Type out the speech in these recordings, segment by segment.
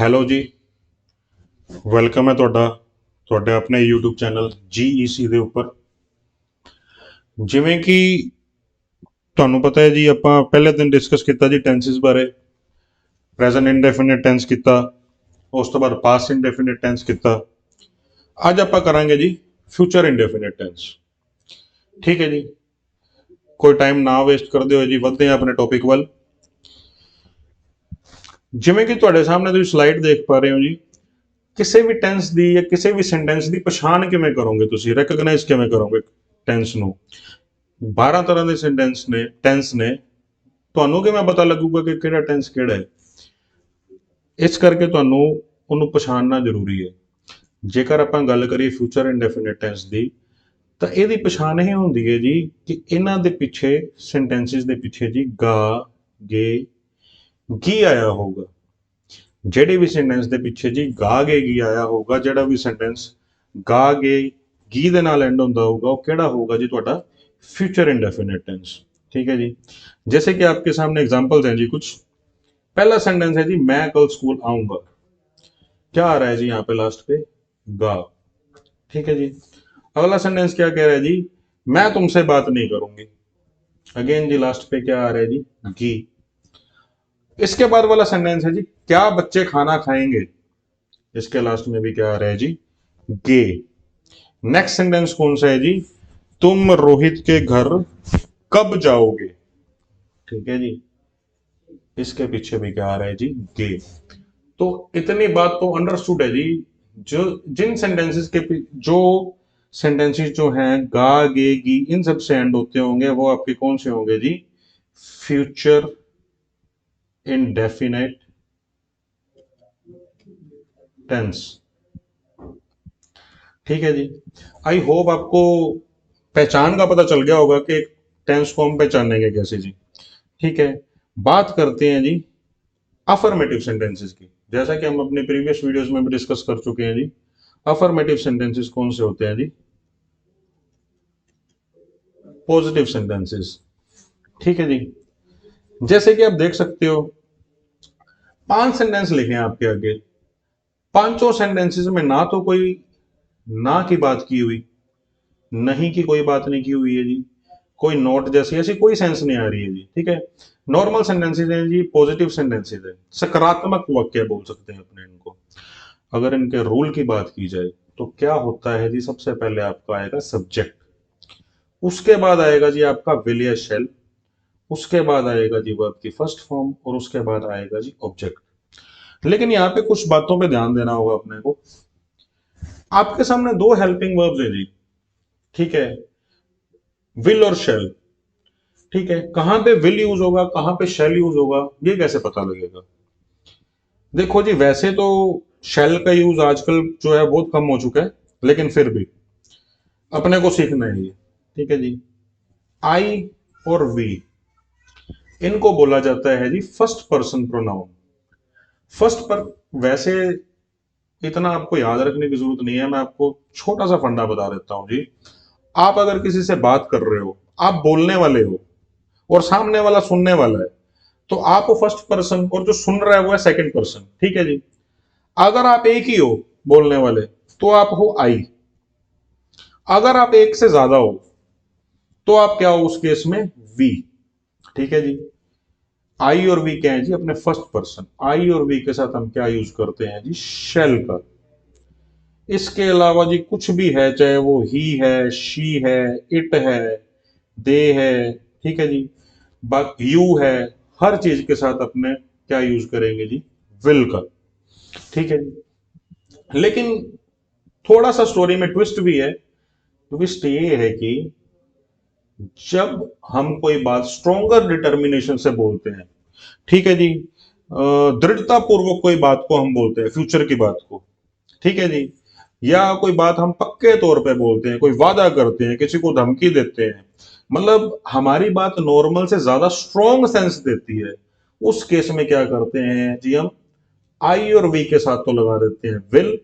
Hello ਜੀ। Welcome ਹੈ ਤੁਹਾਡੇ ਆਪਣੇ YouTube ਚੈਨਲ GEC ਦੇ ਉੱਪਰ। ਜਿਵੇਂ ਕਿ ਤੁਹਾਨੂੰ ਪਤਾ ਹੈ ਜੀ, ਆਪਾਂ ਪਹਿਲੇ ਦਿਨ ਡਿਸਕਸ ਕੀਤਾ ਜੀ ਟੈਂਸਿਸ ਬਾਰੇ। ਪ੍ਰੈਜ਼ੈਂਟ ਇੰਡੈਫੀਨਿਟ ਟੈਂਸ ਕੀਤਾ, ਉਸ ਤੋਂ ਬਾਅਦ ਪਾਸਟ ਇੰਡੈਫੀਨਿਟ ਟੈਂਸ ਕੀਤਾ। ਅੱਜ ਆਪਾਂ ਕਰਾਂਗੇ ਜੀ ਫਿਊਚਰ ਇੰਡੈਫੀਨਿਟ ਟੈਂਸ। ਠੀਕ ਹੈ ਜੀ, ਕੋਈ ਟਾਈਮ ਨਾ ਵੇਸਟ ਕਰਦੇ ਹੋਏ ਜੀ ਵੱਧਦੇ ਹਾਂ ਆਪਣੇ ਟੌਪਿਕ ਵੱਲ। ਜਿਵੇਂ ਕਿ ਤੁਹਾਡੇ ਸਾਹਮਣੇ ਤੁਸੀਂ ਸਲਾਈਡ ਦੇਖ ਪਾ ਰਹੇ ਹੋ ਜੀ, ਕਿਸੇ ਵੀ ਟੈਂਸ ਦੀ ਜਾਂ ਕਿਸੇ ਵੀ ਸੈਂਟੈਂਸ ਦੀ ਪਛਾਣ ਕਿਵੇਂ ਕਰੋਗੇ, ਤੁਸੀਂ ਰੈਕਗਨਾਈਜ਼ ਕਿਵੇਂ ਕਰੋਗੇ ਟੈਂਸ ਨੂੰ। 12 ਤਰ੍ਹਾਂ ਦੇ ਸੈਂਟੈਂਸ ਨੇ, ਟੈਂਸ ਨੇ, ਤੁਹਾਨੂੰ ਕਿਵੇਂ ਪਤਾ ਲੱਗੂਗਾ ਕਿ ਕਿਹੜਾ ਟੈਂਸ ਕਿਹੜਾ ਹੈ। ਇਸ ਕਰਕੇ ਤੁਹਾਨੂੰ ਉਹਨੂੰ ਪਛਾਣਨਾ ਜ਼ਰੂਰੀ ਹੈ। ਜੇਕਰ ਆਪਾਂ ਗੱਲ ਕਰੀਏ ਫਿਊਚਰ ਇੰਡੈਫੀਨਿਟ ਟੈਂਸ ਦੀ, ਤਾਂ ਇਹਦੀ ਪਛਾਣ ਇਹ ਹੁੰਦੀ ਹੈ ਜੀ ਕਿ ਇਹਨਾਂ ਦੇ ਪਿੱਛੇ, ਸੈਂਟੈਂਸਿਸ ਦੇ ਪਿੱਛੇ ਜੀ ਗਾ, ਗੇ, ਗੀ ਆਇਆ ਹੋਊਗਾ। ਜਿਹੜੇ ਵੀ ਸੈਂਟੈਂਸ ਦੇ ਪਿੱਛੇ ਜੀ ਗਾ, ਗੇ, ਗੀ ਆਇਆ ਹੋਊਗਾ, ਜਿਹੜਾ ਵੀ ਸੈਂਟੈਂਸ ਗਾ, ਗੇ, ਗੀ ਦੇ ਨਾਲ ਐਂਡ ਹੁੰਦਾ होगा, वो केड़ा होगा जी ਤੁਹਾਡਾ फ्यूचर इंडेफिनिट टेंस। ठीक है जी, जैसे कि आपके सामने एग्जांपल्स हैं जी कुछ। पहला सेंटेंस है जी, मैं कल स्कूल आऊंगा। क्या आ रहा है जी यहाँ पे लास्ट पे? गा। ठीक है जी। अगला सेंटेंस क्या कह रहा है जी, मैं तुमसे बात नहीं करूंगी। अगेन जी लास्ट पे क्या आ रहा है जी, गी। इसके बाद वाला सेंटेंस है जी, क्या बच्चे खाना खाएंगे। इसके लास्ट में भी क्या आ रहा है जी, गे। नेक्स्ट सेंटेंस कौन सा है जी, तुम रोहित के घर कब जाओगे। ठीक है जी, इसके पीछे भी क्या आ रहा है जी, गे। तो इतनी बात तो अंडरस्टूड है जी। जो जिन सेंटेंसेस के जो सेंटेंसेस जो हैं गा, गे, गी, इन सब से एंड होते होंगे, वो आपके कौन से होंगे जी, फ्यूचर इंडेफिनेट टेंस। ठीक है जी, आई होप आपको पहचान का पता चल गया होगा कि टेंस को हम पहचानेंगे कैसे जी। ठीक है, बात करते हैं जी अफर्मेटिव सेंटेंसेस की। जैसा कि हम अपने प्रीवियस वीडियोस में भी डिस्कस कर चुके हैं जी, अफर्मेटिव सेंटेंसेस कौन से होते हैं जी, पॉजिटिव सेंटेंसेस। ठीक है जी, जैसे कि आप देख सकते हो 5 सेंटेंस लिखे हैं आपके आगे। पांचों सेंटेंसेस में ना तो कोई ना की बात की हुई, नहीं की कोई बात नहीं की हुई है जी, कोई नोट जैसी ऐसी कोई सेंस नहीं आ रही है जी। ठीक है, नॉर्मल सेंटेंसेस हैं जी, पॉजिटिव सेंटेंसेस है, सकारात्मक वाक्य बोल सकते हैं अपने इनको। अगर इनके रूल की बात की जाए तो क्या होता है जी, सबसे पहले आपका आएगा सब्जेक्ट, उसके बाद आएगा जी आपका विल या शेल, उसके बाद आएगा जी वर्ब की फर्स्ट फॉर्म, और उसके बाद आएगा जी ऑब्जेक्ट। लेकिन यहाँ पे कुछ बातों पे ध्यान देना होगा अपने को। आपके सामने दो हेल्पिंग वर्ब्स है जी। ठीक है, विल और शेल। ठीक है, कहां पे विल यूज होगा, कहां पे शेल यूज होगा, ये कैसे पता लगेगा। देखो जी, वैसे तो शेल का यूज आजकल जो है बहुत कम हो चुका है, लेकिन फिर भी अपने को सीखना है ये। ठीक है जी, आई और वी, इनको बोला जाता है जी फर्स्ट पर्सन प्रोनाउन। फर्स्ट पर वैसे इतना आपको याद रखने की जरूरत नहीं है, मैं आपको छोटा सा फंडा बता देता हूं जी। आप अगर किसी से बात कर रहे हो, आप बोलने वाले हो और सामने वाला सुनने वाला है, तो आप हो फर्स्ट पर्सन और जो सुन रहा है वो है सेकंड पर्सन। ठीक है जी, अगर आप एक ही हो बोलने वाले तो आप हो आई। अगर आप एक से ज्यादा हो तो आप क्या हो उस केस में, वी। ठीक है जी, आई और वी क्या है जी, अपने फर्स्ट पर्सन। आई और वी के साथ हम क्या यूज करते हैं जी, शेल का। इसके अलावा जी कुछ भी है, चाहे वो ही है, शी है, इट है, दे है, ठीक है जी, यू है, हर चीज के साथ अपने क्या यूज करेंगे जी, विल का। ठीक है जी, लेकिन थोड़ा सा स्टोरी में ट्विस्ट भी है। ट्विस्ट ये है कि जब हम कोई बात स्ट्रोंगर डिटर्मिनेशन से बोलते हैं, ठीक है जी, दृढ़ता पूर्वक कोई बात को हम बोलते हैं, फ्यूचर की बात को, ठीक है जी, या कोई बात हम पक्के तौर पे बोलते हैं, कोई वादा करते हैं, किसी को धमकी देते हैं, मतलब हमारी बात नॉर्मल से ज्यादा स्ट्रॉन्ग सेंस देती है, उस केस में क्या करते हैं जी, हम आई और वी के साथ तो लगा देते हैं विल,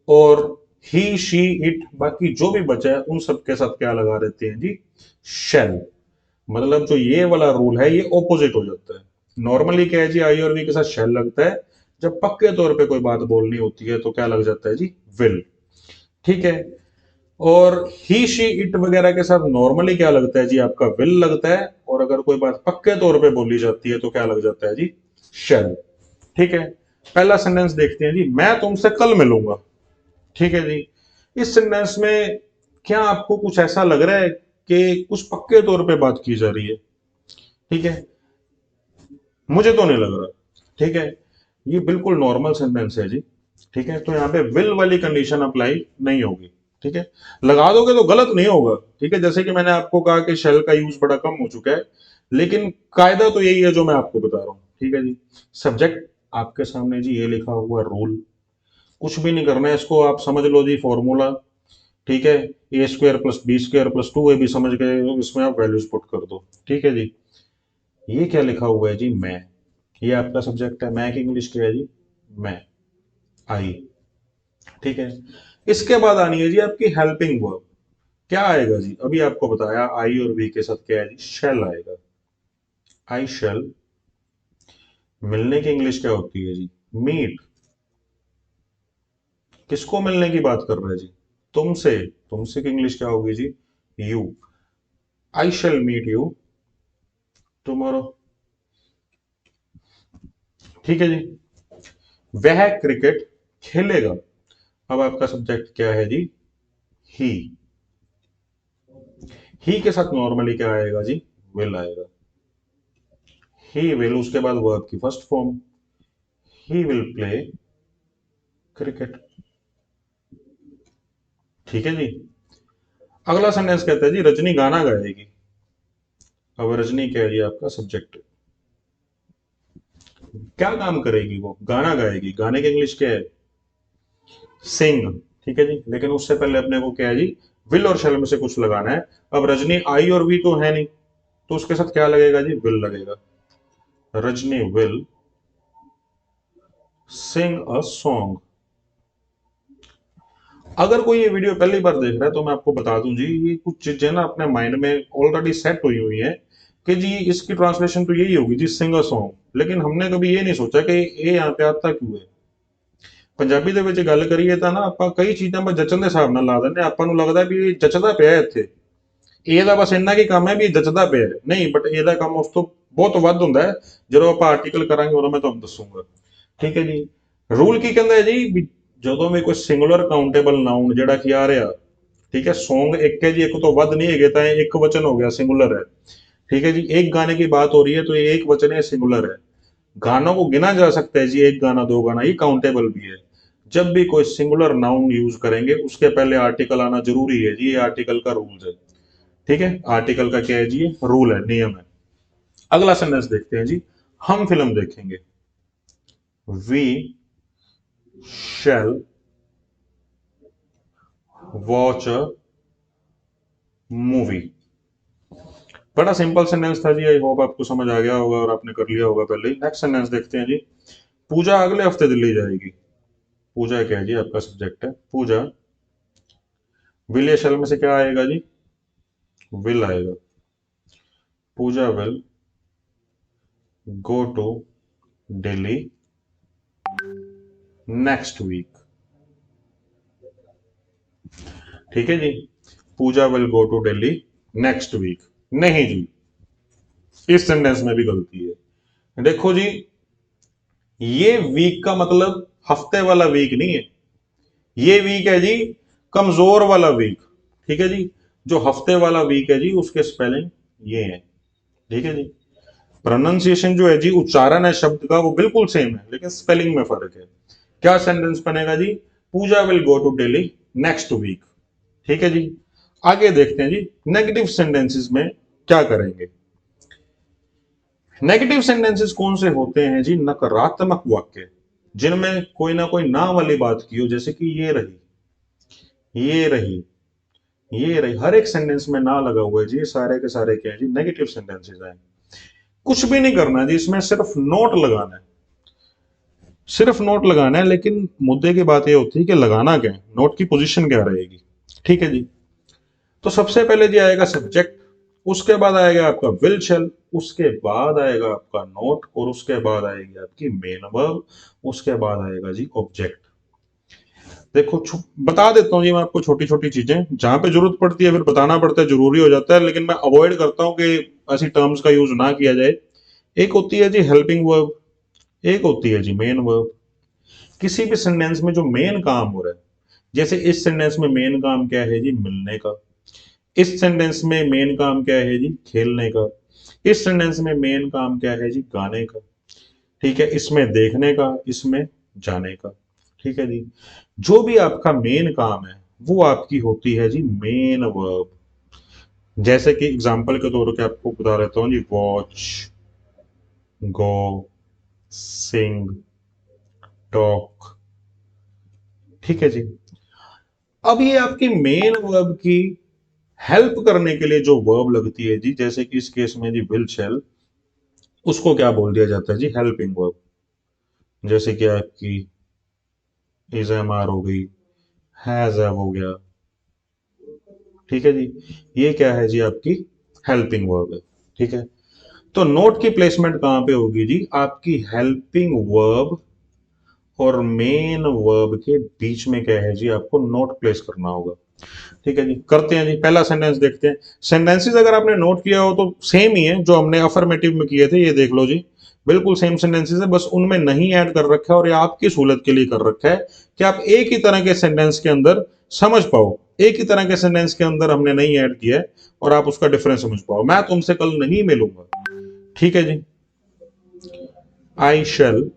और ही, शी, इट, बाकी जो भी बचा है उन सब के साथ क्या लगा देते हैं जी, शेल। मतलब जो ये वाला रूल है ये ऑपोजिट हो जाता है। नॉर्मली क्या है जी, आई और वी के साथ शेल लगता है, जब पक्के तौर पे कोई बात बोलनी होती है तो क्या लग जाता है जी, विल। ठीक है। और ही शी इट वगैरह के साथ नॉर्मली क्या लगता है जी, आपका विल लगता है। और अगर कोई बात पक्के तौर पे बोली जाती है तो क्या लग जाता है जी, शैल। ठीक है। पहला सेंटेंस देखते हैं जी, मैं तुमसे कल मिलूंगा। ठीक है जी। इस सेंटेंस में क्या आपको कुछ ऐसा लग रहा है कि कुछ पक्के तौर पे बात की जा रही है? ठीक है, मुझे तो नहीं लग रहा। ठीक है, ये बिल्कुल नॉर्मल सेंटेंस है जी। ठीक है, तो यहाँ पे विल वाली कंडीशन अप्लाई नहीं होगी। ठीक है, लगा दोगे तो गलत नहीं होगा। ठीक है, जैसे कि मैंने आपको कहा कि शेल का यूज बड़ा कम हो चुका है, लेकिन कायदा तो यही है जो मैं आपको बता रहा हूँ। ठीक है जी। सब्जेक्ट आपके सामने जी ये लिखा हुआ रूल, कुछ भी नहीं करना है इसको, आप समझ लो जी फॉर्मूला। ठीक है, A square plus B square plus two A भी समझ गए, इसमें आप वैल्यूज पुट कर दो। ठीक है जी। ये क्या लिखा हुआ है जी, मैं। ये आपका सब्जेक्ट है, मैं की इंग्लिश क्या है जी, मैं, आई। ठीक है। इसके बाद आनी है जी आपकी हेल्पिंग वर्ब। क्या आएगा जी, अभी आपको बताया आई और वी के साथ क्या है जी, शेल आएगा। I shall. मिलने की इंग्लिश क्या होती है जी, मीट। किसको मिलने की बात कर रहे हैं जी, तुमसे। तुमसे की इंग्लिश क्या होगी जी, you. I shall meet you tomorrow. ठीक है जी। वह क्रिकेट खेलेगा। अब आपका सब्जेक्ट क्या है जी, ही। ही के साथ नॉर्मली क्या आएगा जी, विल आएगा। ही विल, उसके बाद वर्ब की first form, he will play cricket. ठीक है जी। अगला सेंटेंस कहता है जी, रजनी गाना गाएगी। अब रजनी क्या है जी, आपका सब्जेक्ट। क्या काम करेगी वो, गाना गाएगी। गाने की इंग्लिश क्या है, सिंग। ठीक है जी, लेकिन उससे पहले अपने को क्या है जी, विल और शैल में से कुछ लगाना है। अब रजनी आई और वी तो है नहीं, तो उसके साथ क्या लगेगा जी, विल लगेगा। Rajni will sing a song. अगर कोई ये वीडियो पहली बार देख रहा है तो मैं आपको बता दूं जी, ये कुछ चीजें ना अपने माइंड में ऑलरेडी सेट हुई हुई है कि जी इसकी ट्रांसलेशन तो यही होगी जी, सिंग अ सॉन्ग। लेकिन हमने कभी ये नहीं सोचा कि ये यहाँ पे आता क्यों है। ਪੰਜਾਬੀ ਦੇ ਵਿੱਚ ਗੱਲ ਕਰੀਏ ਤਾਂ ਨਾ ਆਪਾਂ ਕਈ ਚੀਜ਼ਾਂ ਬਸ ਜਚਣ ਦੇ ਹਿਸਾਬ ਨਾਲ ਲਾ ਦਿੰਦੇ ਹਾਂ। ਆਪਾਂ ਨੂੰ ਲੱਗਦਾ ਵੀ ਇਹ ਜਚਦਾ ਪਿਆ ਇੱਥੇ, ਇਹਦਾ ਬਸ ਇੰਨਾ ਕੀ ਕੰਮ ਹੈ ਵੀ ਇਹ ਜਚਦਾ ਪਿਆ ਹੈ। ਨਹੀਂ, ਬਟ ਇਹਦਾ ਕੰਮ ਉਸ ਤੋਂ ਬਹੁਤ ਵੱਧ ਹੁੰਦਾ ਹੈ। ਜਦੋਂ ਆਪਾਂ ਆਰਟੀਕਲ ਕਰਾਂਗੇ ਉਦੋਂ ਮੈਂ ਤੁਹਾਨੂੰ ਦੱਸੂਗਾ। ਠੀਕ ਹੈ ਜੀ। ਰੂਲ ਕੀ ਕਹਿੰਦਾ ਹੈ ਜੀ, ਵੀ ਜਦੋਂ ਵੀ ਕੋਈ ਸਿੰਗੂਲਰ ਕਾਊਂਟੇਬਲ ਨਾउन ਜਿਹੜਾ ਕਿ ਆ ਰਿਹਾ, ठीक है, सॉन्ग एक है जी, एक तो वध नहीं है कहता है, एक वचन हो गया, सिंगुलर है। ठीक है जी, एक गाने की बात हो रही है तो ये एक वचन है, सिंगुलर है। गानों को गिना जा सकता है जी, एक गाना दो गाना, ये काउंटेबल भी है। जब भी कोई सिंगुलर नाउन यूज करेंगे उसके पहले आर्टिकल आना जरूरी है जी, ये आर्टिकल का रूल है। ठीक है, आर्टिकल का क्या है जी, रूल है, नियम है। अगला सेंटेंस देखते हैं जी, हम फिल्म देखेंगे। We shall watch a movie. बड़ा सिंपल सेंटेंस था जी, आई होप आपको समझ आ गया होगा और आपने कर लिया होगा पहले ही। नेक्स्ट सेंटेंस देखते हैं जी, पूजा अगले हफ्ते दिल्ली जाएगी। पूजा क्या है जी, आपका सब्जेक्ट है, पूजा। विल या शैल में से क्या आएगा जी, विल आएगा। Pooja will go to Delhi next week. ठीक है जी, Pooja will go to Delhi next week. नहीं जी, इस सेंटेंस में भी गलती है। देखो जी, ये वीक का मतलब हफ्ते वाला वीक नहीं है, ये वीक है जी कमजोर वाला वीक। ठीक है जी, जो हफ्ते वाला वीक है जी उसके स्पेलिंग ये है। ठीक है जी, प्रोनाउंसिएशन जो है जी, उच्चारण है शब्द का वो बिल्कुल सेम है, लेकिन स्पेलिंग में फर्क है। क्या सेंटेंस बनेगा जी, Pooja will go to Delhi next week. ठीक है जी। आगे देखते हैं जी, नेगेटिव सेंटेंसेस में क्या करेंगे। नेगेटिव सेंटेंसेस कौन से होते हैं जी, नकारात्मक वाक्य जिनमें कोई ना कोई ना वाली बात की हो, जैसे कि ये रही, ये रही, ये रही। हर एक सेंटेंस में ना लगा हुआ है जी, ये सारे के सारे क्या है जी, नेगेटिव सेंटेंसेस हैं। कुछ भी नहीं करना है जी, इसमें सिर्फ नोट लगाना है, सिर्फ नोट लगाना है। लेकिन मुद्दे की बात ये होती है कि लगाना क्या है, नोट की पोजीशन क्या रहेगी। ठीक है जी। तो सबसे पहले जी आएगा सब्जेक्ट, उसके बाद आएगा आपका विल शेल, उसके बाद आएगा आपका नोट, और उसके बाद आएगी आपकी मेन वर्ब, उसके बाद आएगा जी ऑब्जेक्ट। देखो बता देता हूँ जी मैं आपको छोटी छोटी चीजें, जहां पे जरूरत पड़ती है फिर बताना पड़ता है, जरूरी हो जाता है, लेकिन मैं अवॉइड करता हूँ कि ऐसी टर्म्स का यूज ना किया जाए। एक होती है जी हेल्पिंग वर्ब, एक होती है जी मेन वर्ब। किसी भी सेंटेंस में जो मेन काम हो रहा है, जैसे इस सेंटेंस में मेन काम क्या है जी, मिलने का। इस सेंटेंस में मेन काम क्या है जी, खेलने का। इस सेंटेंस में मेन काम क्या है जी, गाने का। ठीक है, इसमें देखने का, इसमें जाने का। ठीक है जी, जो भी आपका मेन काम है वो आपकी होती है जी मेन वर्ब। जैसे कि एग्जांपल के तौर पे आपको बता देता हूँ जी, वॉच, गो, सिंग, टॉक। ठीक है जी, अब ये आपकी मेन वर्ब की हेल्प करने के लिए जो वर्ब लगती है जी, जैसे कि इस केस में जी विल शेल, उसको क्या बोल दिया जाता है जी, हेल्पिंग वर्ब। जैसे कि आपकी इज एम आर हो गई, हैज हैव हो गया। ठीक है जी, ये क्या है जी, आपकी हेल्पिंग वर्ब है। ठीक है, तो नोट की प्लेसमेंट कहां पे होगी जी, आपकी हेल्पिंग वर्ब और मेन वर्ब के बीच में क्या है जी, आपको नोट प्लेस करना होगा। ठीक है जी, करते हैं जी, पहला सेंटेंस देखते हैं। सेंटेंसेस अगर आपने नोट किया हो तो सेम ही है जो हमने अफर्मेटिव में किए थे, ये देख लो जी, बिल्कुल सेम सेंटेंसेस है, बस उनमें नहीं ऐड कर रखा है, और ये आपकी सहूलत के लिए कर रखा है कि आप एक ही तरह के सेंटेंस के अंदर समझ पाओ। एक ही तरह के सेंटेंस के अंदर हमने नहीं ऐड किया है, और आप उसका डिफरेंस समझ पाओ। मैं तुमसे कल नहीं मिलूंगा। ठीक है जी, I shall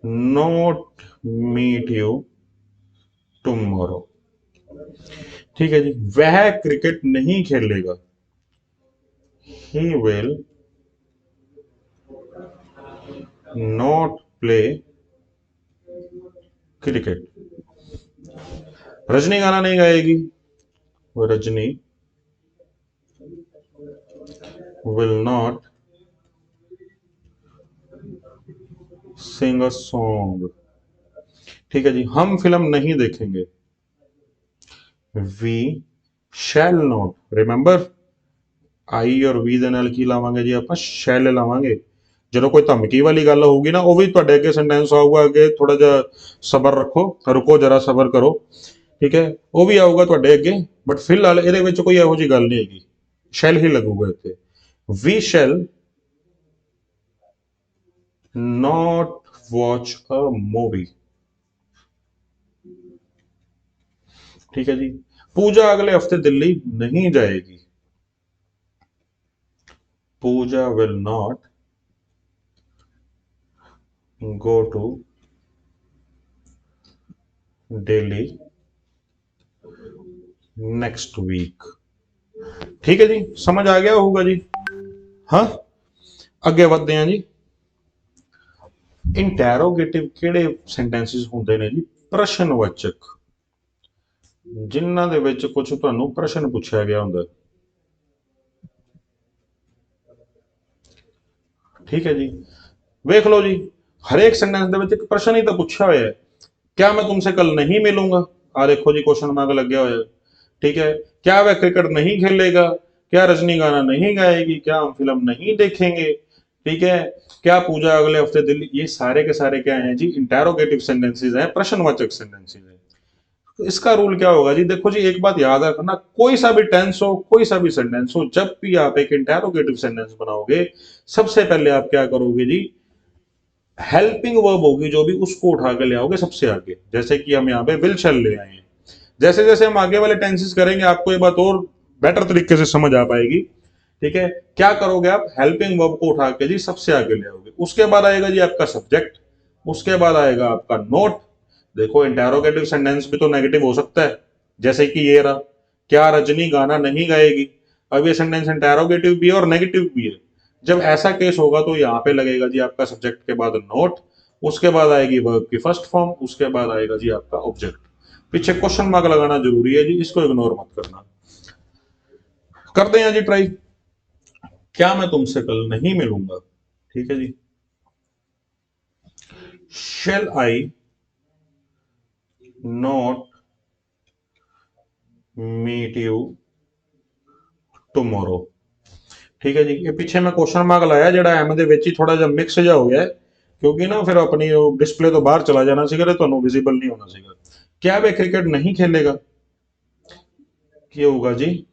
not meet you tomorrow. ठीक है जी, वह क्रिकेट नहीं खेलेगा, he will not play cricket. Rajni गाना नहीं गाएगी, Rajni will not sing a song. ठीक है जी, हम फिल्म नहीं देखेंगे, we shall not. Remember, I और वी ਦੇ ਨਾਲ ਕੀ ਲਾਵਾਂਗੇ ਜੀ, ਆਪਾਂ ਸ਼ੈਲ ਲਾਵਾਂਗੇ। ਜਦੋਂ ਕੋਈ ਧਮਕੀ ਵਾਲੀ ਗੱਲ ਹੋਊਗੀ ਨਾ, ਉਹ ਵੀ ਤੁਹਾਡੇ ਅੱਗੇ ਸੈਂਟੈਂਸ ਆਊਗਾ, ਅੱਗੇ ਥੋੜਾ ਜਿਹਾ ਸਬਰ ਰੱਖੋ, ਰੁਕੋ ਜਰਾ ਸਬਰ ਕਰੋ। ਠੀਕ ਹੈ, ਉਹ ਵੀ ਆਊਗਾ ਤੁਹਾਡੇ ਅੱਗੇ, ਬਟ ਫਿਲਹਾਲ ਇਹਦੇ ਵਿੱਚ ਕੋਈ ਇਹੋ ਜੀ ਗੱਲ ਨਹੀਂ ਹੈਗੀ, ਸ਼ੈਲ ਹੀ ਲੱਗੂਗਾ ਇੱਥੇ। We shall not watch a movie. ठीक है जी, पूजा अगले हफ्ते दिल्ली नहीं जाएगी, Pooja will not go to Delhi next week. ठीक है जी, समझ आ गया होगा जी। हाँ, ਅੱਗੇ ਵਧਦੇ ਹਾਂ ਜੀ। ਇੰਟੈਰੋਗੇਟਿਵ ਕਿਹੜੇ ਸੈਂਟੈਂਸਸ ਹੁੰਦੇ ਨੇ ਜੀ, ਪ੍ਰਸ਼ਨਵਾਚਕ, ਜਿਨ੍ਹਾਂ ਦੇ ਵਿੱਚ ਕੁਝ ਤੁਹਾਨੂੰ ਪ੍ਰਸ਼ਨ ਪੁੱਛਿਆ ਗਿਆ ਹੁੰਦਾ। ਠੀਕ ਹੈ ਜੀ, ਵੇਖ ਲਓ ਜੀ, ਹਰੇਕ ਸੈਂਟੈਂਸ ਦੇ ਵਿੱਚ ਇੱਕ ਪ੍ਰਸ਼ਨ ਹੀ ਤਾਂ ਪੁੱਛਿਆ ਹੋਇਆ ਹੈ। क्या मैं तुमसे कल नहीं मिलूंगा, आ देखो जी क्वेश्चन मार्क लग गया हो। ठीक है, क्या वह क्रिकेट नहीं खेलेगा, क्या रजनी गाना नहीं गाएगी, क्या हम फिल्म नहीं देखेंगे। ठीक है, क्या पूजा अगले हफ्ते दिल्ली, ये सारे के सारे क्या हैं जी, इंटेरोगेटिव सेंटेंसेस हैं, प्रश्नवाचक सेंटेंसेस हैं। तो इसका रूल क्या होगा जी, देखो जी, एक बात याद रखना, कोई सा भी टेंस हो, कोई सा भी सेंटेंस हो, जब भी आप एक इंटेरोगेटिव सेंटेंस बनाओगे, सबसे पहले आप क्या करोगे जी, हेल्पिंग वर्ब होगी जो भी, उसको उठा के ले आओगे सबसे आगे। जैसे कि हम यहाँ पे विल शैल ले आए हैं। जैसे जैसे हम आगे वाले टेंसेस करेंगे, आपको ये बात और बेटर तरीके से समझ आ पाएगी। ठीक है, क्या करोगे आप, हेल्पिंग वर्ब को उठा के जी सबसे आगे ले आओगे। उसके बाद आएगा जी आपका सब्जेक्ट, उसके बाद आएगा आपका नोट। देखो, इंटेरोगेटिव सेंटेंस भी तो नेगेटिव हो सकता है, जैसे कि ये रहा, क्या रजनी गाना नहीं गाएगी। अब ये सेंटेंस इंटेरोगेटिव भी है और नेगेटिव भी है। जब ऐसा केस होगा तो यहाँ पे लगेगा जी आपका सब्जेक्ट के बाद नोट, उसके बाद आएगी वर्ब की फर्स्ट फॉर्म, उसके बाद आएगा जी आपका ऑब्जेक्ट। पीछे क्वेश्चन मार्क लगाना जरूरी है जी, इसको इग्नोर मत करना। करते हैं जी ट्राई, क्या मैं तुमसे कल नहीं मिलूंगा। ठीक है जी, shall I not meet you tomorrow. ठीक है जी, ये पीछे मैं क्वेश्चन मार्क लाया जड़ा एम दे विच ही थोड़ा जिहा मिक्स जा हो गया है, क्योंकि ना फिर अपनी डिस्प्ले तो बाहर चला जाना सीगा, तो विजिबल नहीं होना सीगा। क्या वह क्रिकेट नहीं खेलेगा? क्या होगा जी?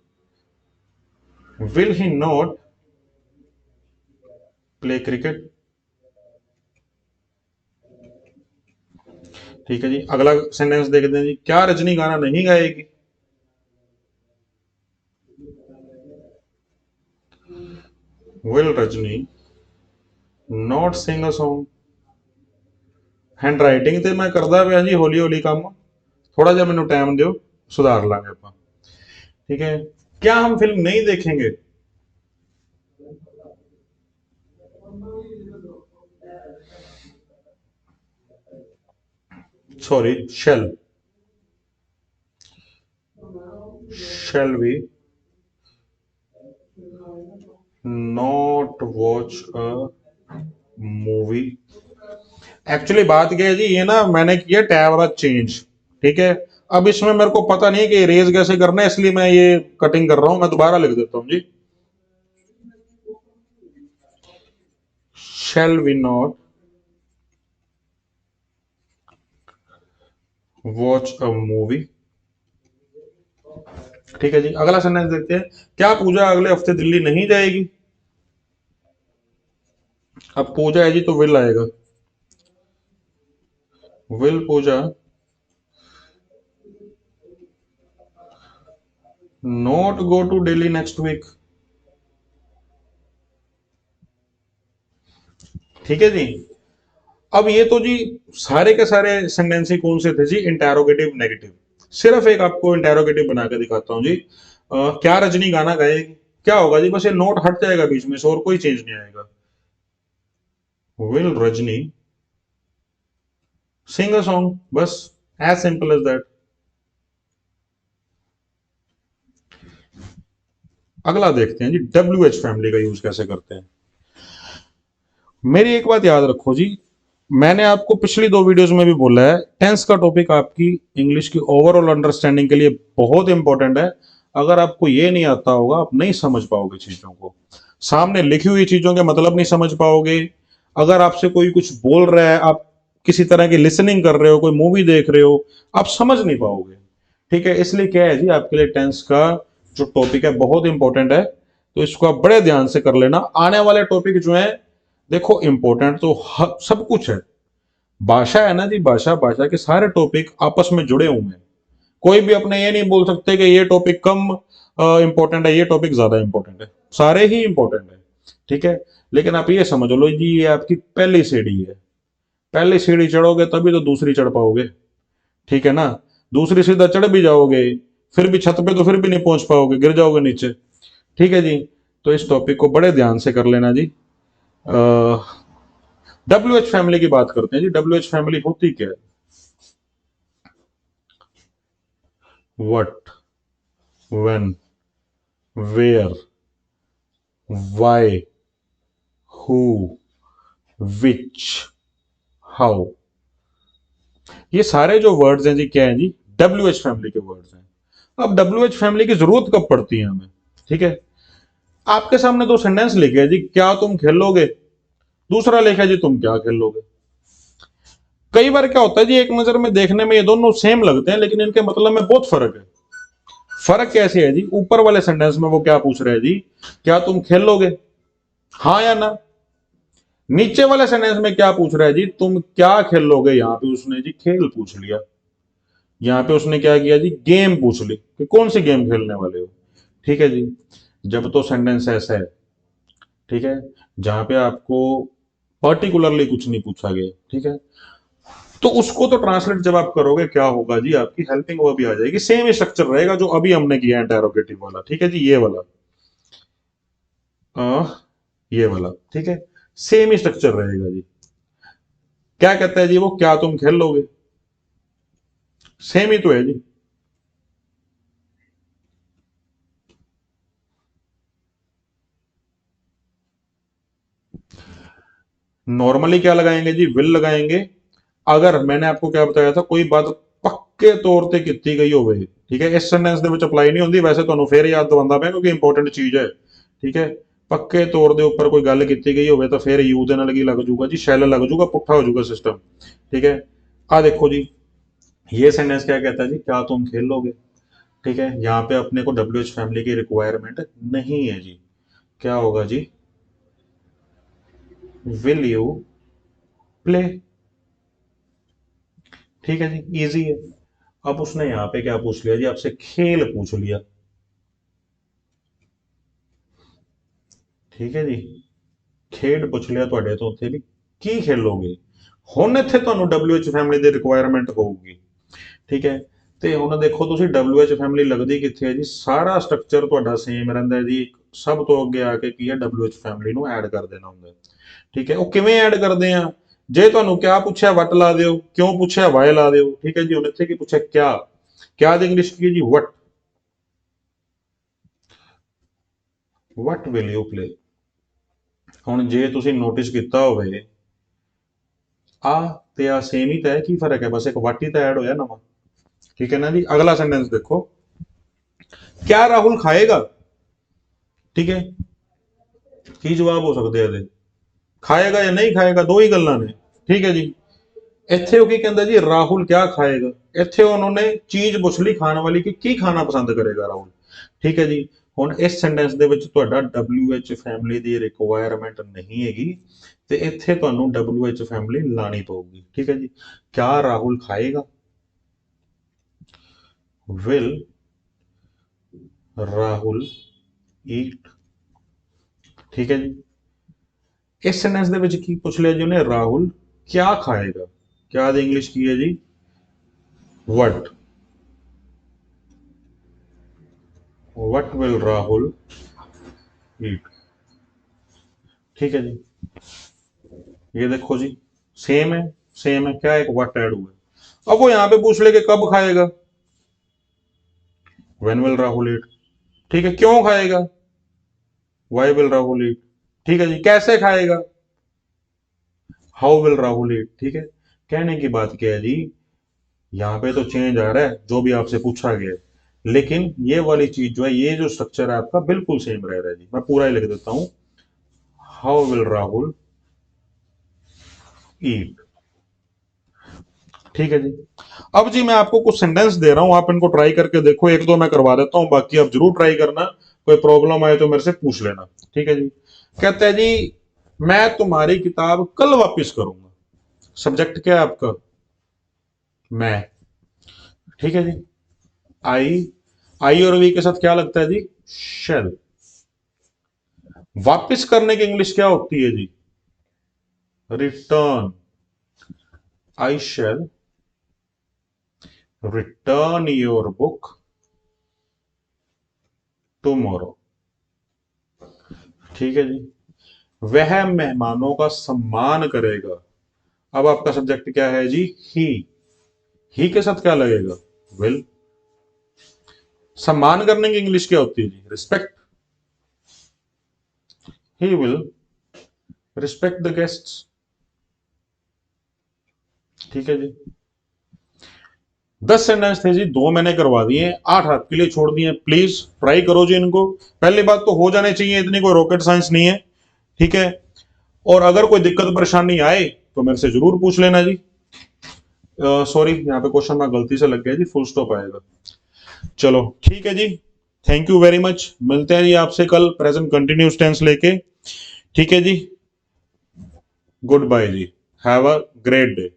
Will he not play cricket. ठीक है जी, अगला सेंटेंस देखते हैं जी, क्या रजनी गाना नहीं गाएगी? Will Rajni not sing a song. Hand writing तो मैं करता पाया जी हौली हौली काम, थोड़ा जा मैनू टाइम दो, सुधार लांगे आप। ठीक है, क्या हम फिल्म नहीं देखेंगे? Sorry, shall we not watch a movie? Actually बात क्या है जी, ये ना मैंने किया टैब वाला चेंज। ठीक है, अब इसमें मेरे को पता नहीं कि इरेज कैसे करना है, इसलिए मैं ये कटिंग कर रहा हूं। मैं दोबारा लिख देता हूं जी, shall we not watch a movie। ठीक है जी, अगला सेंटेंस देखते हैं, क्या पूजा अगले हफ्ते दिल्ली नहीं जाएगी? अब पूजा है जी तो विल आएगा, will Pooja not go to Delhi next week. ठीक है जी, अब ये तो जी सारे के सारे सेंटेंस ही कौन से थे जी? Interrogative negative. सिर्फ एक आपको इंटेरोगेटिव बना के दिखाता हूं जी। क्या रजनी गाना गाएगी? क्या होगा जी? बस ये नोट हट जाएगा बीच में से, और कोई चेंज नहीं आएगा। Will Rajni sing a song, बस, एज सिंपल एज दैट। अगला देखते हैं जी, डब्ल्यू एच फैमिली का यूज कैसे करते हैं। मेरी एक बात याद रखो जी, मैंने आपको पिछली दो वीडियोस में भी बोला है, टेंस का टॉपिक आपकी इंग्लिश की ओवरऑल अंडरस्टैंडिंग के लिए बहुत इंपॉर्टेंट है। अगर आपको ये नहीं आता होगा, आप नहीं समझ पाओगे चीजों को, सामने लिखी हुई चीजों के मतलब नहीं समझ पाओगे। अगर आपसे कोई कुछ बोल रहा है, आप किसी तरह की लिसनिंग कर रहे हो, कोई मूवी देख रहे हो, आप समझ नहीं पाओगे। ठीक है, इसलिए क्या है जी, आपके लिए टेंस का जो टॉपिक है बहुत इंपॉर्टेंट है, तो इसको आप बड़े ध्यान से कर लेना। आने वाले टॉपिक जो है, देखो इंपॉर्टेंट तो सब कुछ है। भाषा है ना जी, भाषा भाषा के सारे टॉपिक आपस में जुड़े हुए हैं। कोई भी अपने ये नहीं बोल सकते कि ये टॉपिक कम इंपॉर्टेंट है, ये टॉपिक ज्यादा इंपॉर्टेंट है, सारे ही इंपॉर्टेंट है। ठीक है, लेकिन आप ये समझ लो जी, ये आपकी पहली सीढ़ी है। पहली सीढ़ी चढ़ोगे तभी तो दूसरी चढ़ पाओगे। ठीक है ना, दूसरी सीधा चढ़ भी जाओगे, फिर भी छत पे तो फिर भी नहीं पहुंच पाओगे, गिर जाओगे नीचे। ठीक है जी, तो इस टॉपिक को बड़े ध्यान से कर लेना जी। डब्ल्यू एच फैमिली की बात करते हैं जी। डब्ल्यू एच फैमिली होती क्या है? What, when, where, why, who, which, how. ये सारे जो वर्ड्स हैं जी, क्या है जी? डब्ल्यू एच फैमिली के वर्ड्स हैं। अब डब्ल्यू एच फैमिली की जरूरत कब पड़ती है हमें? ठीक है, आपके सामने दो सेंटेंस लिखे हैं जी, क्या तुम खेलोगे? दूसरा लिखा है जी, तुम क्या खेलोगे? कई बार क्या होता है जी, एक नजर में देखने में ये दोनों सेम लगते हैं, लेकिन इनके मतलब में बहुत फर्क है। फर्क कैसे है जी? ऊपर वाले सेंटेंस में वो क्या पूछ रहे हैं जी, क्या तुम खेलोगे, हाँ या ना। नीचे वाले सेंटेंस में क्या पूछ रहा है जी, तुम क्या खेलोगे। यहां पे उसने जी खेल पूछ लिया, यहां पे उसने क्या किया जी, गेम पूछ ली कि कौन सी गेम खेलने वाले हो। ठीक है जी, जब तो सेंटेंस ऐसा है, ठीक है, जहां पे आपको पर्टिकुलरली कुछ नहीं पूछा गया, ठीक है, तो उसको तो ट्रांसलेट जब आप करोगे, क्या होगा जी, आपकी हेल्पिंग वो भी आ जाएगी। सेम स्ट्रक्चर रहेगा जो अभी हमने किया इंटेरोगेटिव वाला। ठीक है जी, ये वाला, ये वाला, ठीक है, सेम ही स्ट्रक्चर रहेगा जी। क्या कहता है जी वो, क्या तुम खेल लोगे? सेम ही तो है जी। नॉर्मली क्या लगाएंगे जी, विल लगाएंगे। अगर मैंने आपको क्या बताया था, कोई बात पक्के तौर पे की गई हो, ठीक है, इस सेंटेंस ਦੇ ਵਿੱਚ ਅਪਲਾਈ ਨਹੀਂ ਹੁੰਦੀ, ਵੈਸੇ ਤੁਹਾਨੂੰ ਫੇਰ ਯਾਦ ਦਵਾਉਂਦਾ ਪਿਆ ਕਿਉਂਕਿ ਇੰਪੋਰਟੈਂਟ ਚੀਜ਼ ਹੈ। ਠੀਕ ਹੈ, ਪੱਕੇ ਤੌਰ ਦੇ ਉੱਪਰ ਕੋਈ ਗੱਲ ਕੀਤੀ ਗਈ ਹੋਵੇ ਤਾਂ ਫਿਰ ਯੂ ਦੇ ਨਾਲ ਕੀ ਲੱਗ ਜੂਗਾ ਜੀ, ਸ਼ੈਲ ਲੱਗ ਜੂਗਾ, ਪੁੱਠਾ ਹੋ ਜੂਗਾ सिस्टम। ठीक है, आ देखो जी, ये सेंटेंस क्या कहता है जी, क्या तुम खेल लोगे। ठीक है, यहाँ पे अपने को WH फैमिली की रिक्वायरमेंट नहीं है जी, क्या होगा जी, विल यू प्ले। ठीक है जी, इजी है। अब उसने यहाँ पे क्या पूछ लिया जी, आपसे खेल पूछ लिया। ठीक है जी, खेड पूछ लिया ਤੁਹਾਡੇ ਤੋਂ ਉੱਥੇ ਵੀ ਕੀ ਖੇਲੋਗੇ। ਹੁਣ ਇੱਥੇ ਤੁਹਾਨੂੰ WH ਫੈਮਿਲੀ ਦੀ ਰਿਕੁਆਇਰਮੈਂਟ ਹੋਊਗੀ। ਠੀਕ ਹੈ, ਤੇ ਹੁਣ ਦੇਖੋ ਤੁਸੀਂ WH ਫੈਮਿਲੀ ਲੱਗਦੀ ਕਿੱਥੇ ਹੈ ਜੀ, ਸਾਰਾ ਸਟਰਕਚਰ ਤੁਹਾਡਾ ਸੇਮ ਰਹਿੰਦਾ ਜੀ, ਸਭ ਤੋਂ ਅੱਗੇ ਆ ਕੇ ਕੀ ਹੈ WH ਫੈਮਿਲੀ ਨੂੰ ਐਡ ਕਰ ਦੇਣਾ ਹੁੰਦਾ। ਠੀਕ ਹੈ, ਉਹ ਕਿਵੇਂ ਐਡ ਕਰਦੇ ਆ, ਜੇ ਤੁਹਾਨੂੰ ਕਿਆ ਪੁੱਛਿਆ ਵਟ ਲਾ ਦਿਓ, ਕਿਉਂ ਪੁੱਛਿਆ ਵਾਈ ਲਾ ਦਿਓ। ਠੀਕ ਹੈ ਜੀ, ਹੁਣ ਇੱਥੇ ਕੀ ਪੁੱਛਿਆ ਕਿਆ, ਕਿਆ ਦੀ ਇੰਗਲਿਸ਼ ਕੀ ਹੈ ਜੀ ਵਟ, ਵਟ ਵਿਲ ਯੂ ਪਲੇ। ਹੁਣ ਜੇ ਤੁਸੀਂ ਨੋਟਿਸ ਕੀਤਾ ਹੋਵੇ ਆ ਤੇ ਆ ਸੇਮ ਹੀ ਤਾਂ ਹੈ, ਕੀ ਫਰਕ ਹੈ, ਬਸ ਇੱਕ ਵਟ ਹੀ ਤਾਂ ਐਡ ਹੋਇਆ ਨਵਾਂ। ठीक है ना जी, अगला सेंटेंस देखो, क्या राहुल खाएगा। ठीक है, की जवाब हो सकते हैं, खाएगा या नहीं खाएगा, दो ही गल्लां ने। ठीक है जी, ਇੱਥੇ ਉਹ ਕੀ ਕਹਿੰਦਾ ਜੀ, ਰਾਹੁਲ ਕਿਆ ਖਾਏਗਾ। ਇੱਥੇ ਉਹਨਾਂ ਨੇ ਚੀਜ਼ ਪੁੱਛ ਲਈ ਖਾਣ ਵਾਲੀ ਕਿ ਕੀ ਖਾਣਾ ਪਸੰਦ ਕਰੇਗਾ ਰਾਹੁਲ। ਠੀਕ ਹੈ ਜੀ, ਹੁਣ ਇਸ ਸੈਂਟੈਂਸ ਦੇ ਵਿੱਚ ਤੁਹਾਡਾ WH ਫੈਮਿਲੀ ਦੀ ਰਿਕੁਆਇਰਮੈਂਟ ਨਹੀਂ ਹੈਗੀ ਤੇ ਇੱਥੇ ਤੁਹਾਨੂੰ WH ਫੈਮਿਲੀ ਲਾਣੀ ਪਊਗੀ। ਠੀਕ ਹੈ ਜੀ, ਕਿਆ ਰਾਹੁਲ ਖਾਏਗਾ, will ਰਾਹੁਲ eat। ਠੀਕ ਹੈ ਜੀ, ਇਸ ਸੈਂਟੈਂਸ ਦੇ ਵਿੱਚ ਕੀ ਪੁੱਛ ਲਿਆ ਜੀ ਉਹਨੇ, ਰਾਹੁਲ ਕਿਆ ਖਾਏਗਾ, ਕਿਆ ਦੀ ਇੰਗਲਿਸ਼ ਕੀ ਹੈ ਜੀ what, what will Rahul eat। ठीक है जी, ये देखो जी सेम है, सेम है, क्या एक what ऐड हुआ है। अब वो यहां पे पूछ ले कि कब खाएगा, when will राहुल eat। ठीक है, क्यों खाएगा, why will राहुल eat। ठीक है जी, कैसे खाएगा, how will राहुल eat। ठीक है, कहने की बात क्या है जी, यहां पे तो चेंज आ रहा है जो भी आपसे पूछा गया है, लेकिन ये वाली चीज जो है, ये जो स्ट्रक्चर है आपका बिल्कुल सेम रह रहा है जी। मैं पूरा ही लिख देता हूं, how will राहुल eat। ठीक है जी, अब जी मैं आपको कुछ सेंटेंस दे रहा हूं, आप इनको ट्राई करके देखो, एक दो मैं करवा देता हूं, बाकी आप जरूर ट्राई करना, कोई प्रॉब्लम आए तो मेरे से पूछ लेना। ठीक है जी, कहता है जी मैं तुम्हारी किताब कल वापस करूंगा। सब्जेक्ट क्या है आपका, मैं। ठीक है जी, आई और वी के साथ क्या लगता है जी, शेल। वापस करने की इंग्लिश क्या होती है जी, return. I shall return your book tomorrow. ठीक है जी, वह मेहमानों का सम्मान करेगा। अब आपका सब्जेक्ट क्या है जी, ही के साथ क्या लगेगा, विल। सम्मान करने की इंग्लिश क्या होती है जी, respect. He will respect the guests. ठीक है जी, 10 सेंटेंस थे जी, 2 मैंने करवा दिए, 8 आपके लिए छोड़ दिए। प्लीज ट्राई करो जी इनको, पहली बात तो हो जाने चाहिए, इतनी कोई रॉकेट साइंस नहीं है। ठीक है, और अगर कोई दिक्कत परेशानी आए तो मेरे से जरूर पूछ लेना जी। सॉरी, यहाँ पे क्वेश्चन मार्क गलती से लग गया जी, फुल स्टॉप आएगा। चलो ठीक है जी, थैंक यू वेरी मच, मिलते हैं जी आपसे कल प्रेजेंट कंटिन्यूस टेंस लेके। ठीक है जी, गुड बाय जी, हैव अ ग्रेट डे।